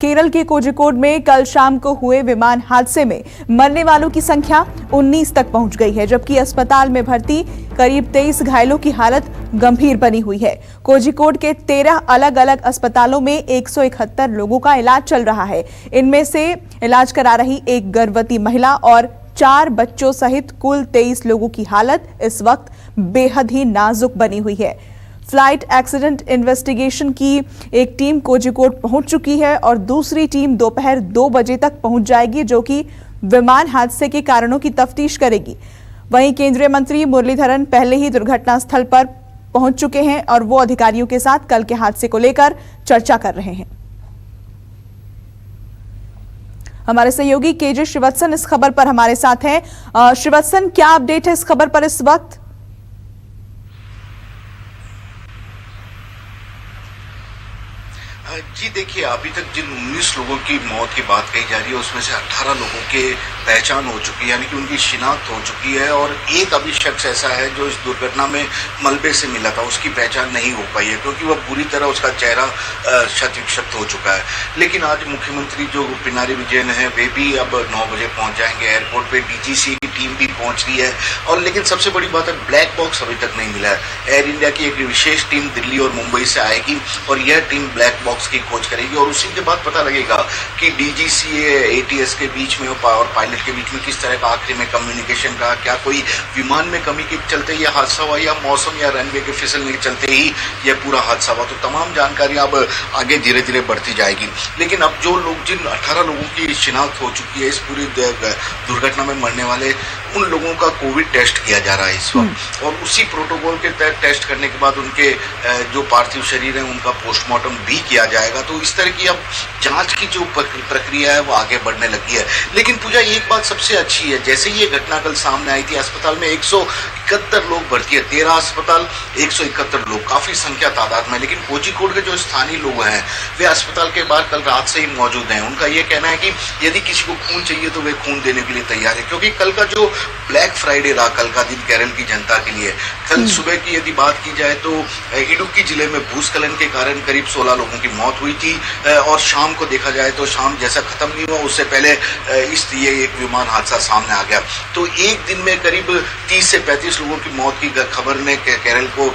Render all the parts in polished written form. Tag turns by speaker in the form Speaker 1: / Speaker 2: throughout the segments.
Speaker 1: केरल के कोझिकोड में कल शाम को हुए विमान हादसे में मरने वालों की संख्या 19 तक पहुंच गई है, जबकि अस्पताल में भर्ती करीब 23 घायलों की हालत गंभीर बनी हुई है। कोझिकोड के 13 अलग अलग अस्पतालों में 171 लोगों का इलाज चल रहा है। इनमें से इलाज करा रही एक गर्भवती महिला और 4 बच्चों सहित कुल 23 लोगों की हालत इस वक्त बेहद ही नाजुक बनी हुई है। फ्लाइट एक्सीडेंट इन्वेस्टिगेशन की एक टीम कोझिकोड पहुंच चुकी है और दूसरी टीम दोपहर 2 बजे तक पहुंच जाएगी, जो कि विमान हादसे के कारणों की तफ्तीश करेगी। वहीं केंद्रीय मंत्री मुरलीधरन पहले ही दुर्घटना स्थल पर पहुंच चुके हैं और वो अधिकारियों के साथ कल के हादसे को लेकर चर्चा कर रहे हैं। हमारे सहयोगी केजे श्रीवत्सन इस खबर पर हमारे साथ हैं। श्रीवत्सन, क्या अपडेट है इस खबर पर इस वक्त?
Speaker 2: जी देखिए, अभी तक जिन 19 लोगों की मौत की बात कही जा रही है उसमें से 18 लोगों के पहचान हो चुकी है, यानी कि उनकी शिनाख्त हो चुकी है। और एक अभी शख्स ऐसा है जो इस दुर्घटना में मलबे से मिला था, उसकी पहचान नहीं हो पाई है क्योंकि वह बुरी तरह उसका चेहरा क्षत विक्षत हो चुका है। लेकिन आज मुख्यमंत्री जो पिनारी विजयन है वे भी अब 9 बजे पहुंच जाएंगे एयरपोर्ट पे। डीजीसी की टीम भी पहुंच रही है और लेकिन सबसे बड़ी बात है, ब्लैक बॉक्स अभी तक नहीं मिला है। एयर इंडिया की एक विशेष टीम दिल्ली और मुंबई से आएगी और यह टीम ब्लैक बॉक्स की खोज करेगी और उसी के बाद पता लगेगा कि डीजीसी एटीएस के बीच में और पायलट के बीच में किस तरह का आखिरी में कम्युनिकेशन का, क्या कोई विमान में कमी के चलते यह हादसा हुआ या मौसम या रनवे के फिसलने के चलते ही यह पूरा हादसा हुआ। तो तमाम जानकारी अब आगे धीरे धीरे बढ़ती जाएगी। लेकिन अब जो लोग, जिन 18 लोगों की शिनाख्त हो चुकी है इस पूरी दुर्घटना में मरने वाले, उन लोगों का कोविड टेस्ट किया जा रहा है इस वक्त और उसी प्रोटोकॉल के तहत टेस्ट करने के बाद उनके जो पार्थिव शरीर है उनका पोस्टमार्टम भी किया जाएगा। तो इस तरह की अब जांच की जो प्रक्रिया है वो आगे बढ़ने लगी है। लेकिन पूजा, एक बात सबसे अच्छी है, जैसे ये घटना कल सामने आई थी, अस्पताल में 171 लोग भर्ती है, 13 अस्पताल 171 लोग, काफी संख्या तादाद में। लेकिन कोझिकोड के जो स्थानीय लोग हैं वे अस्पताल के बाहर कल रात से ही मौजूद हैं। उनका ये कहना है कि यदि किसी को खून चाहिए तो वे खून देने के लिए तैयार है, क्योंकि कल का जो ब्लैक फ्राइडे रहा, कल का दिन केरल की जनता के लिए। कल सुबह की यदि बात की जाए तो इडुक्की जिले में भूस्खलन के कारण करीब 16 लोगों की मौत हुई थी और शाम को देखा जाए तो शाम जैसा खत्म नहीं हुआ उससे पहले ये एक विमान हादसा सामने आ गया। तो एक दिन में करीब 30 से 35 लोगों की मौत की खबर ने केरल को,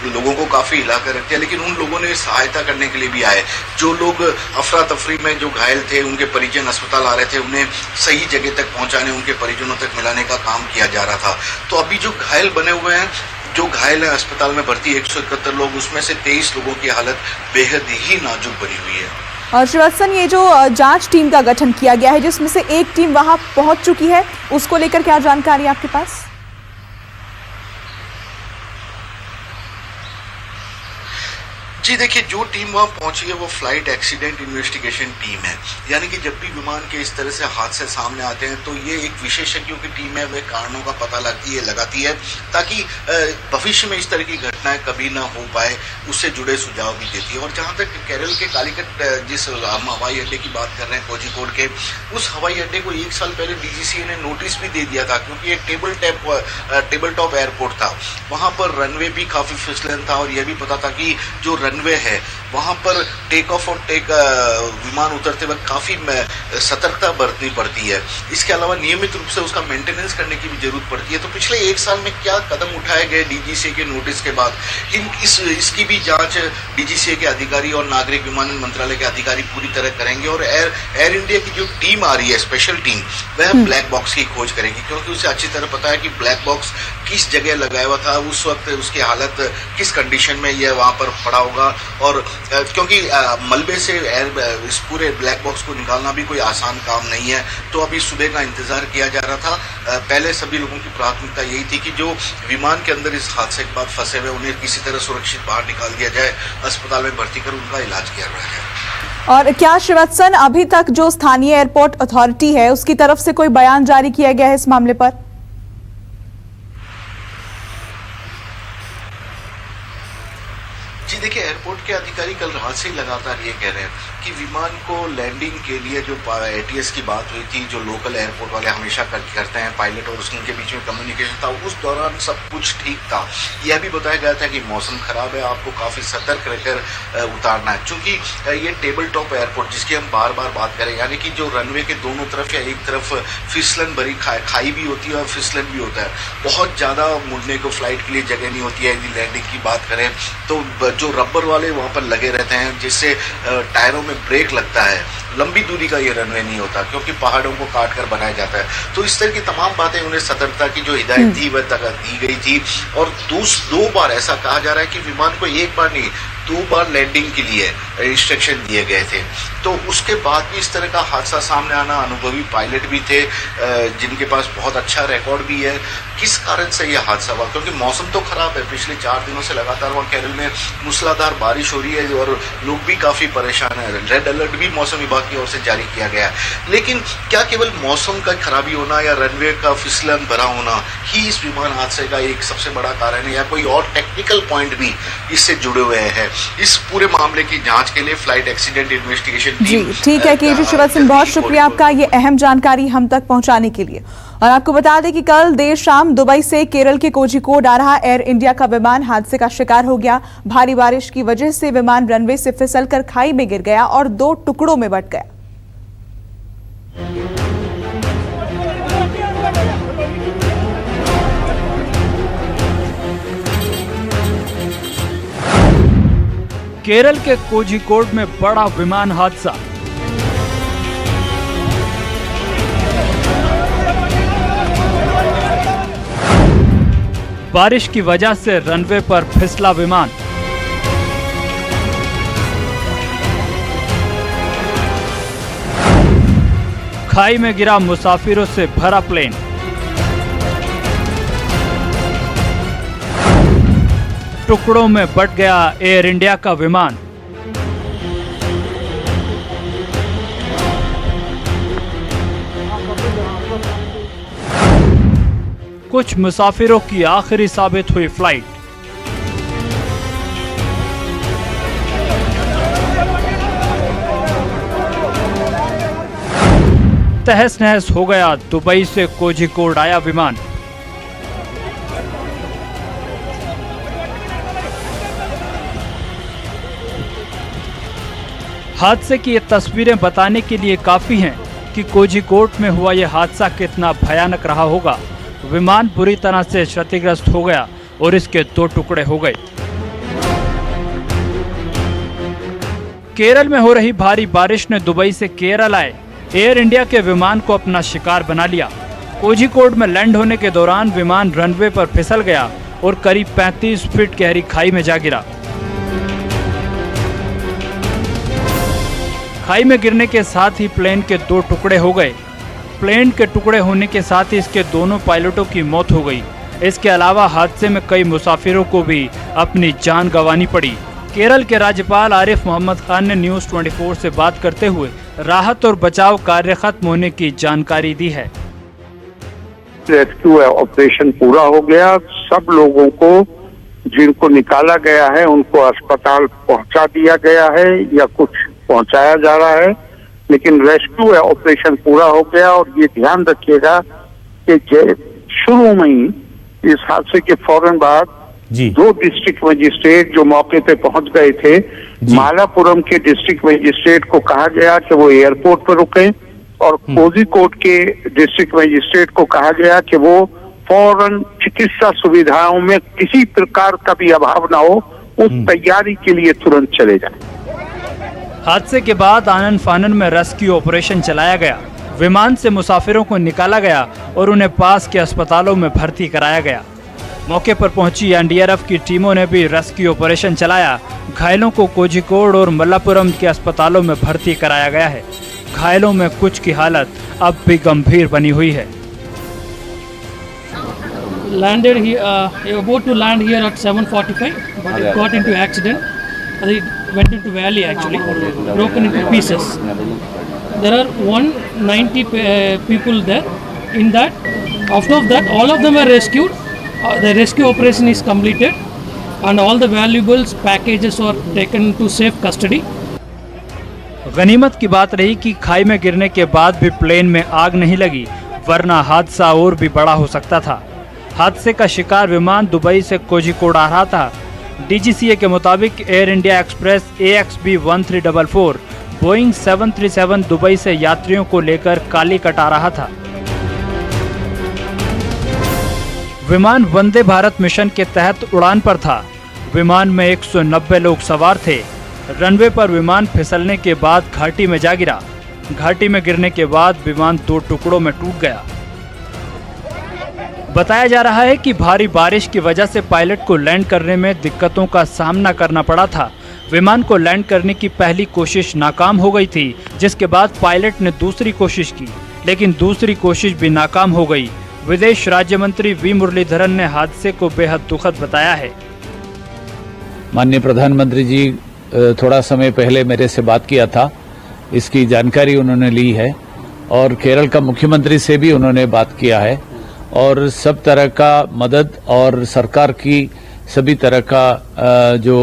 Speaker 2: लोगों को काफी हिला कर रख दिया। लेकिन उन लोगों ने सहायता करने के लिए भी आए। जो लोग अफरा तफरी में जो घायल थे, उनके परिजन अस्पताल आ रहे थे, उन्हें सही जगह तक पहुंचाने, उनके परिजनों तक मिलाने का काम किया जा रहा था। तो अभी जो घायल बने हुए हैं, जो घायल है अस्पताल में भर्ती 171 लोग, उसमें से 23 लोगों की हालत बेहद ही नाजुक बनी हुई है।
Speaker 1: और श्रीवत्सन, ये जो जांच टीम का गठन किया गया है जिसमें से एक टीम वहां पहुंच चुकी है, उसको लेकर क्या जानकारी आपके पास?
Speaker 2: जी देखिए, जो टीम वहां पहुंची है वो फ्लाइट एक्सीडेंट इन्वेस्टिगेशन टीम है। यानी कि जब भी विमान के इस तरह से हादसे सामने आते हैं तो ये एक विशेषज्ञों की टीम है, वे कारणों का पता लगाती है ताकि भविष्य में इस तरह की घटनाएं कभी ना हो पाए, उससे जुड़े सुझाव भी देती है। और जहां तक केरल के कालीकट, जिस हम हवाई अड्डे की बात कर रहे हैं कोझिकोड के, उस हवाई अड्डे को 1 साल पहले डीजीसी ने नोटिस भी दे दिया था क्योंकि एक टेबल टॉप एयरपोर्ट था। वहां पर रनवे भी काफी फिसलन था और यह भी पता था कि जो रनवे है वहां पर टेक ऑफ और विमान उतरते वक्त काफी सतर्कता बरतनी पड़ती है। इसके अलावा नियमित रूप से उसका मेंटेनेंस करने की भी जरूरत पड़ती है। तो पिछले 1 साल में क्या कदम उठाए गए डीजीसी के नोटिस के बाद, इसकी भी जांच डीजीसी के अधिकारी और नागरिक विमानन मंत्रालय के अधिकारी पूरी तरह करेंगे। और एयर इंडिया की जो टीम आ रही है, स्पेशल टीम, वह ब्लैक बॉक्स की खोज करेगी क्योंकि उसे अच्छी तरह पता है कि ब्लैक बॉक्स किस जगह लगाया हुआ था, उस वक्त उसकी हालत किस कंडीशन में यह वहां पर पड़ा होगा। और क्योंकि मलबे से इस पूरे ब्लैक बॉक्स को निकालना भी कोई आसान काम नहीं है, तो अभी सुबह का इंतजार किया जा रहा था। पहले सभी लोगों की प्राथमिकता यही थी कि जो विमान के अंदर इस हादसे के बाद फंसे हुए उन्हें किसी तरह सुरक्षित बाहर निकाल दिया जाए, अस्पताल में भर्ती कर उनका इलाज किया गया है।
Speaker 1: और क्या श्रीवत्सन, अभी तक जो स्थानीय एयरपोर्ट अथॉरिटी है उसकी तरफ से कोई बयान जारी किया गया है इस मामले पर?
Speaker 2: जी देखिए, एयरपोर्ट के अधिकारी कल रात से ही लगातार ये कह रहे हैं कि विमान को लैंडिंग के लिए जो ATS की बात हुई थी, जो लोकल एयरपोर्ट वाले हमेशा करते हैं, पायलट और उसके बीच में कम्युनिकेशन था, उस दौरान सब कुछ ठीक था। यह भी बताया गया था कि मौसम खराब है, आपको काफ़ी सतर्क रहकर उतारना है, क्योंकि ये टेबल टॉप एयरपोर्ट जिसकी हम बार बार बात करें, यानी कि जो रनवे के दोनों तरफ या एक तरफ फिसलन भरी खाई भी होती है और फिसलन भी होता है, बहुत ज़्यादा मुड़ने को फ्लाइट के लिए जगह नहीं होती है। यदि लैंडिंग की बात करें तो जो रबर वाले वहाँ पर लगे रहते हैं, जिससे टायरों में ब्रेक लगता है, लंबी दूरी का ये रनवे नहीं होता क्योंकि पहाड़ों को काट कर बनाया जाता है। तो इस तरह की तमाम बातें उन्हें सतर्कता की जो हिदायत थी वह दी गई थी। और दो बार ऐसा कहा जा रहा है कि विमान को एक बार नहीं 2 बार लैंडिंग के लिए इंस्ट्रक्शन दिए गए थे। तो उसके बाद भी इस तरह का हादसा सामने आना, अनुभवी पायलट भी थे जिनके पास बहुत अच्छा रिकॉर्ड भी है। किस कारण से यह हादसा हुआ? क्योंकि मौसम तो खराब है, पिछले 4 दिनों से लगातार वहाँ केरल में मूसलाधार बारिश हो रही है और लोग भी काफ़ी परेशान हैं। रेड अलर्ट भी मौसम विभाग की ओर से जारी किया गया है। लेकिन क्या केवल मौसम का खराबी होना या रनवे का फिसलन भरा होना ही इस विमान हादसे का एक सबसे बड़ा कारण है, या कोई और टेक्निकल पॉइंट भी इससे जुड़े हुए हैं? इस पूरे मामले की जांच के लिए फ्लाइट एक्सीडेंट इन्वेस्टिगेशन
Speaker 1: जी ठीक है केजी शिवत सिंह, बहुत शुक्रिया आपका ये अहम जानकारी हम तक पहुंचाने के लिए। और आपको बता दें कि कल देर शाम दुबई से केरल के कोझिकोड आ रहा एयर इंडिया का विमान हादसे का शिकार हो गया। भारी बारिश की वजह से विमान रनवे से फिसलकर खाई में गिर गया और 2 टुकड़ों में बंट गया।
Speaker 3: केरल के कोझिकोड में बड़ा विमान हादसा। बारिश की वजह से रनवे पर फिसला विमान। खाई में गिरा मुसाफिरों से भरा प्लेन। टुकड़ों में बंट गया एयर इंडिया का विमान। कुछ मुसाफिरों की आखिरी साबित हुई फ्लाइट। तहस नहस हो गया दुबई से कोझिकोड आया विमान। हादसे की ये तस्वीरें बताने के लिए काफी हैं कि कोझिकोड में हुआ यह हादसा कितना भयानक रहा होगा। विमान बुरी तरह से क्षतिग्रस्त हो गया और इसके 2 टुकड़े हो गए। केरल में हो रही भारी बारिश ने दुबई से केरल आए एयर इंडिया के विमान को अपना शिकार बना लिया। कोझिकोड में लैंड होने के दौरान विमान रनवे पर फिसल गया और करीब 35 फीट गहरी खाई में जा गिरा। खाई में गिरने के साथ ही प्लेन के 2 टुकड़े हो गए। प्लेन के टुकड़े होने के साथ ही इसके दोनों पायलटों की मौत हो गई। इसके अलावा हादसे में कई मुसाफिरों को भी अपनी जान गंवानी पड़ी। केरल के राज्यपाल आरिफ मोहम्मद खान ने न्यूज़ 24 से बात करते हुए राहत और बचाव कार्य खत्म होने की जानकारी दी है।
Speaker 4: रेस्क्यू ऑपरेशन पूरा हो गया। सब लोगों को जिनको निकाला गया है उनको अस्पताल पहुंचा दिया गया है या कुछ पहुंचाया जा रहा है, लेकिन रेस्क्यू ऑपरेशन पूरा हो गया। और ये ध्यान रखिएगा कि शुरू में ही इस हादसे के फौरन बाद 2 डिस्ट्रिक्ट मजिस्ट्रेट जो मौके पे पहुंच गए थे, मालापुरम के डिस्ट्रिक्ट मजिस्ट्रेट को कहा गया कि वो एयरपोर्ट पर रुके और कोझिकोड के डिस्ट्रिक्ट मजिस्ट्रेट को कहा गया कि वो फौरन चिकित्सा सुविधाओं में किसी प्रकार का भी अभाव ना हो, उस तैयारी के लिए तुरंत चले जाए।
Speaker 3: हादसे के बाद आनन फानन में रेस्क्यू ऑपरेशन चलाया गया। विमान से मुसाफिरों को निकाला गया और उन्हें पास के अस्पतालों में भर्ती कराया गया। मौके पर पहुंची एनडीआरएफ की टीमों ने भी रेस्क्यू ऑपरेशन चलाया। घायलों को कोझिकोड और मल्लापुरम के अस्पतालों में भर्ती कराया गया है। घायलों में कुछ की हालत अब भी गंभीर बनी हुई है।
Speaker 5: Landed here, about to land here at 7:45, but it got into accident. It went into valley actually, broken into pieces. There are 190 people there. In that, out of that, all of them were rescued. The rescue operation is completed, and all the valuables packages were taken to safe custody.
Speaker 3: गनीमत की बात रही कि खाई में गिरने के बाद भी प्लेन में आग नहीं लगी, वरना हादसा और भी बड़ा हो सकता था। हादसे का शिकार विमान दुबई से कोझिकोड आ रहा था। डीजीसीए के मुताबिक air India express AXB 1344 Boeing 737 Dubai से यात्रियों को लेकर कालीकट आ रहा था। विमान वंदे भारत मिशन के तहत उड़ान पर था। विमान में 190 लोग सवार थे। रनवे पर विमान फिसलने के बाद घाटी में जा गिरा। घाटी में गिरने के बाद विमान 2 टुकड़ों में टूट गया। बताया जा रहा है कि भारी बारिश की वजह से पायलट को लैंड करने में दिक्कतों का सामना करना पड़ा था। विमान को लैंड करने की पहली कोशिश नाकाम हो गई थी, जिसके बाद पायलट ने दूसरी कोशिश की, लेकिन दूसरी कोशिश भी नाकाम हो गई। विदेश राज्य मंत्री वी मुरलीधरन ने हादसे को बेहद दुखद बताया है।
Speaker 6: माननीय प्रधानमंत्री जी थोड़ा समय पहले मेरे से बात किया था, इसकी जानकारी उन्होंने ली है और केरल का मुख्यमंत्री से भी उन्होंने बात किया है और सब तरह का मदद और सरकार की सभी तरह का जो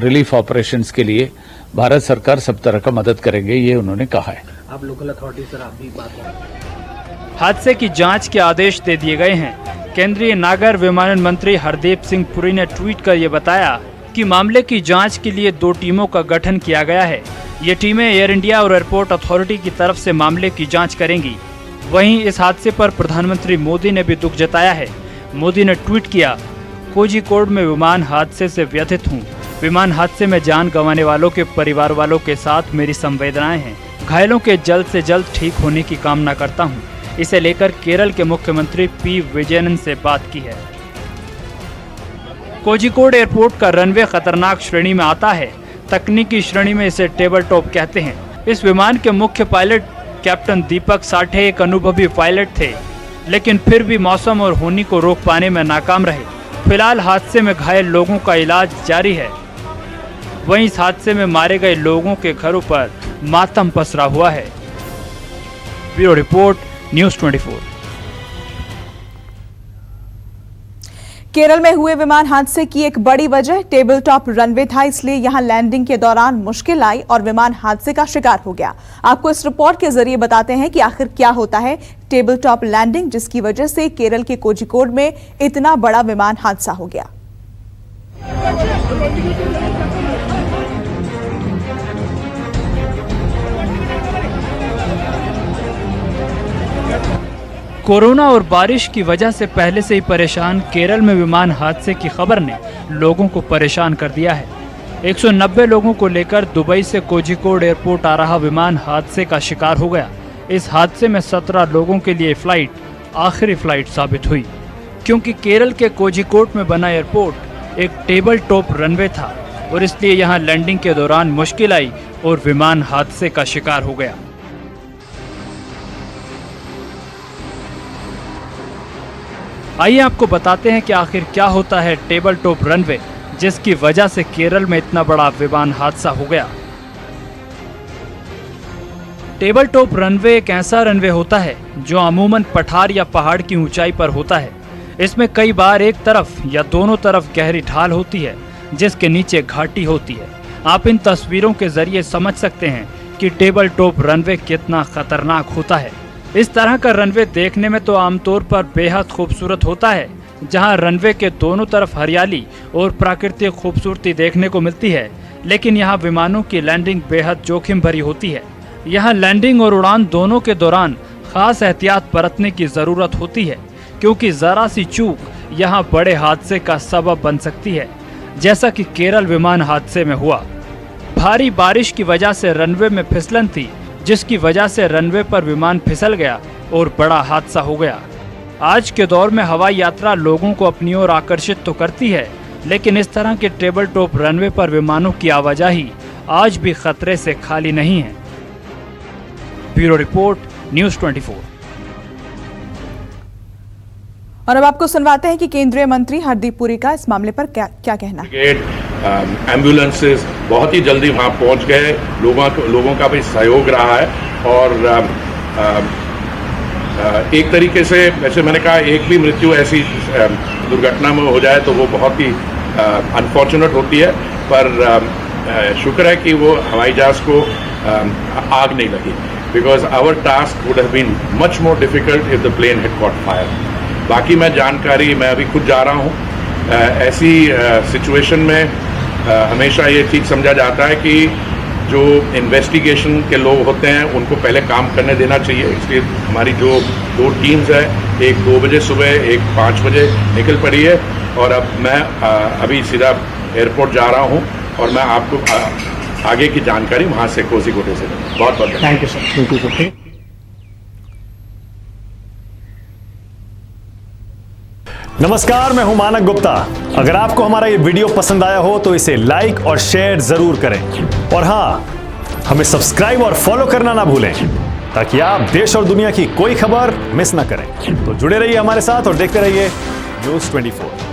Speaker 6: रिलीफ ऑपरेशंस के लिए भारत सरकार सब तरह का मदद करेंगे, ये उन्होंने कहा है।
Speaker 7: आप लोकल अथॉरिटी सर आप भी बात
Speaker 3: हादसे की जांच के आदेश दे दिए गए हैं। केंद्रीय नागर विमानन मंत्री हरदीप सिंह पुरी ने ट्वीट कर ये बताया कि मामले की जांच के लिए 2 टीमों का गठन किया गया है। ये टीमें एयर इंडिया और एयरपोर्ट अथॉरिटी की तरफ से मामले की जांच करेंगी। वहीं इस हादसे पर प्रधानमंत्री मोदी ने भी दुख जताया है। मोदी ने ट्वीट किया, कोझिकोड में विमान हादसे से व्यथित हूँ। विमान हादसे में जान गंवाने वालों के परिवार वालों के साथ मेरी संवेदनाएं हैं। घायलों के जल्द से जल्द ठीक होने की कामना करता हूँ। इसे लेकर केरल के मुख्यमंत्री P. विजयन से बात की है। कोझिकोड एयरपोर्ट का रनवे खतरनाक श्रेणी में आता है। तकनीकी श्रेणी में इसे टेबल टॉप कहते हैं। इस विमान के मुख्य पायलट कैप्टन दीपक साठे एक अनुभवी पायलट थे, लेकिन फिर भी मौसम और होनी को रोक पाने में नाकाम रहे। फिलहाल हादसे में घायल लोगों का इलाज जारी है। वहीं इस हादसे में मारे गए लोगों के घरों पर मातम पसरा हुआ है। Bureau report, news 24।
Speaker 1: केरल में हुए विमान हादसे की एक बड़ी वजह टेबल टॉप रनवे था, इसलिए यहां लैंडिंग के दौरान मुश्किल आई और विमान हादसे का शिकार हो गया। आपको इस रिपोर्ट के जरिए बताते हैं कि आखिर क्या होता है टेबल टॉप लैंडिंग, जिसकी वजह से केरल के कोझिकोड में इतना बड़ा विमान हादसा हो गया।
Speaker 3: कोरोना और बारिश की वजह से पहले से ही परेशान केरल में विमान हादसे की खबर ने लोगों को परेशान कर दिया है। 190 लोगों को लेकर दुबई से कोझिकोड एयरपोर्ट आ रहा विमान हादसे का शिकार हो गया। इस हादसे में 17 लोगों के लिए फ्लाइट आखिरी फ्लाइट साबित हुई, क्योंकि केरल के कोझिकोड में बना एयरपोर्ट एक टेबल टॉप रनवे था और इसलिए यहाँ लैंडिंग के दौरान मुश्किल आई और विमान हादसे का शिकार हो गया। आइए आपको बताते हैं कि आखिर क्या होता है टेबल टॉप रनवे, जिसकी वजह से केरल में इतना बड़ा विमान हादसा हो गया। टेबल टॉप रनवे एक ऐसा रनवे होता है जो अमूमन पठार या पहाड़ की ऊंचाई पर होता है। इसमें कई बार एक तरफ या दोनों तरफ गहरी ढाल होती है, जिसके नीचे घाटी होती है। आप इन तस्वीरों के जरिए समझ सकते हैं कि टेबल टॉप रनवे कितना खतरनाक होता है। इस तरह का रनवे देखने में तो आमतौर पर बेहद खूबसूरत होता है, जहां रनवे के दोनों तरफ हरियाली और प्राकृतिक खूबसूरती देखने को मिलती है, लेकिन यहां विमानों की लैंडिंग बेहद जोखिम भरी होती है। यहां लैंडिंग और उड़ान दोनों के दौरान खास एहतियात बरतने की ज़रूरत होती है, क्योंकि ज़रा सी चूक यहां बड़े हादसे का सबब बन सकती है, जैसा कि केरल विमान हादसे में हुआ। भारी बारिश की वजह से रनवे में फिसलन थी, जिसकी वजह से रनवे पर विमान फिसल गया और बड़ा हादसा हो गया। आज के दौर में हवाई यात्रा लोगों को अपनी ओर आकर्षित तो करती है, लेकिन इस तरह के टेबल टॉप रनवे पर विमानों की आवाजाही आज भी खतरे से खाली नहीं है। Bureau report, news 24।
Speaker 1: और अब आपको सुनवाते हैं कि केंद्रीय मंत्री हरदीप पुरी का इस मामले पर क्या कहना है।
Speaker 8: एम्बुलेंसेस बहुत ही जल्दी वहाँ पहुँच गए, लोगों का भी सहयोग रहा है और एक तरीके से वैसे मैंने कहा एक भी मृत्यु ऐसी दुर्घटना में हो जाए तो वो बहुत ही अनफॉर्चुनेट होती है, पर शुक्र है कि वो हवाई जहाज को आग नहीं लगी, because our task would have been much more difficult if the plane had caught fire. बाकी मैं अभी खुद जा रहा हूँ। ऐसी सिचुएशन में हमेशा ये ठीक समझा जाता है कि जो इन्वेस्टिगेशन के लोग होते हैं उनको पहले काम करने देना चाहिए। इसलिए हमारी जो 2 टीम्स है, एक 2 बजे सुबह, एक 5 बजे निकल पड़ी है, और अब मैं अभी सीधा एयरपोर्ट जा रहा हूँ और मैं आपको आगे की जानकारी वहाँ से कोझीकोड से दूँगा। बहुत बहुत
Speaker 7: thank you sir. Thank you sir.
Speaker 9: नमस्कार, मैं हूं मानक गुप्ता। अगर आपको हमारा ये वीडियो पसंद आया हो तो इसे लाइक और शेयर जरूर करें, और हाँ, हमें सब्सक्राइब और फॉलो करना ना भूलें ताकि आप देश और दुनिया की कोई खबर मिस ना करें। तो जुड़े रहिए हमारे साथ और देखते रहिए न्यूज़ 24।